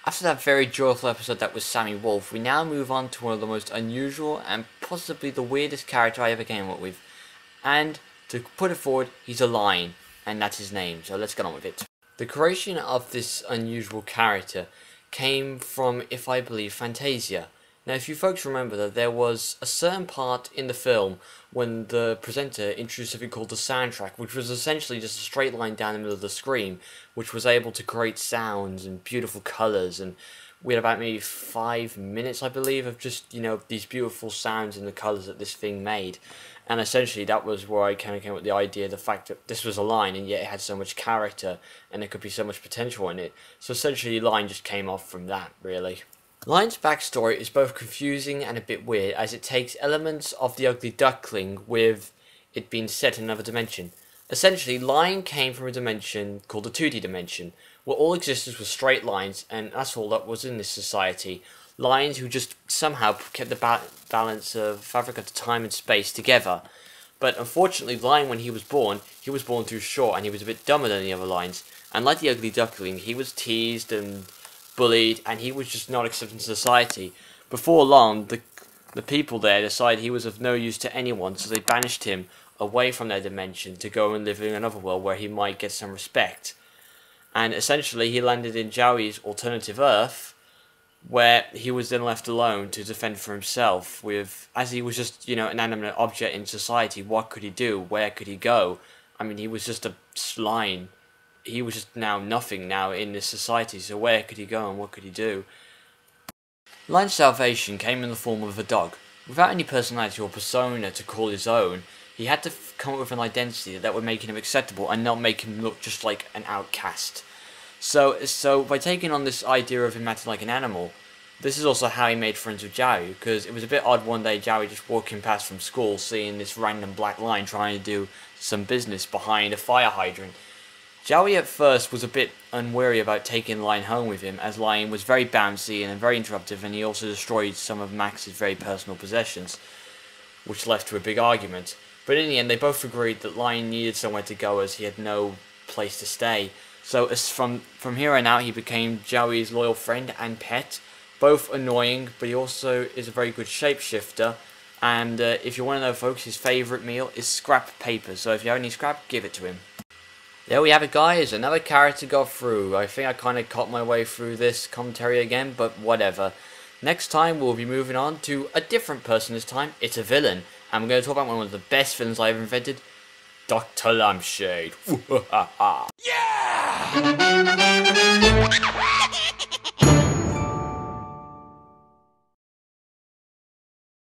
After that very joyful episode that was Sammy Wolf, we now move on to one of the most unusual and possibly the weirdest character I ever came up with. And to put it forward, he's a lion, and that's his name, so let's get on with it. The creation of this unusual character came from, if I believe, Fantasia. Now, if you folks remember that there was a certain part in the film when the presenter introduced something called the soundtrack, which was essentially just a straight line down the middle of the screen, which was able to create sounds and beautiful colours, and we had about maybe 5 minutes, I believe, of just, these beautiful sounds and the colours that this thing made. And essentially that was where I kind of came up with the idea, the fact that this was a line and yet it had so much character and there could be so much potential in it. So essentially Line just came off from that, really. Line's backstory is both confusing and a bit weird, as it takes elements of The Ugly Duckling with it being set in another dimension. Essentially, Line came from a dimension called the 2D dimension, where all existence was straight lines, and that's all that was in this society. Lines who just somehow kept the balance of fabric of time and space together. But unfortunately, Line, when he was born too short, and he was a bit dumber than the other lines. And like the Ugly Duckling, he was teased and bullied, and he was just not accepted in society. Before long, the people there decided he was of no use to anyone, so they banished him away from their dimension to go and live in another world where he might get some respect. And essentially, he landed in Jowie's alternative Earth, where he was then left alone to defend for himself. As he was just, an inanimate object in society, what could he do? Where could he go? I mean, he was just a line. He was just now nothing now in this society, so where could he go and what could he do? Line's salvation came in the form of a dog. Without any personality or persona to call his own, he had to come up with an identity that would make him acceptable and not make him look just like an outcast. So by taking on this idea of him acting like an animal, this is also how he made friends with Jowie, because it was a bit odd one day Jowie just walking past from school, seeing this random black line trying to do some business behind a fire hydrant. Jowie at first was a bit unwary about taking Line home with him, as Line was very bouncy and very interruptive, and he also destroyed some of Max's very personal possessions, which led to a big argument. But in the end, they both agreed that Line needed somewhere to go as he had no place to stay. So from here on out, he became Jowie's loyal friend and pet, both annoying, but he also is a very good shapeshifter. And if you want to know, folks, his favourite meal is scrap paper, so if you have any scrap, give it to him. There we have it, guys, another character got through. I think I kind of cut my way through this commentary again, but whatever. Next time we'll be moving on to a different person this time. It's a villain, and we're going to talk about one of the best villains I've ever invented, Dr. Lampshade. Yeah!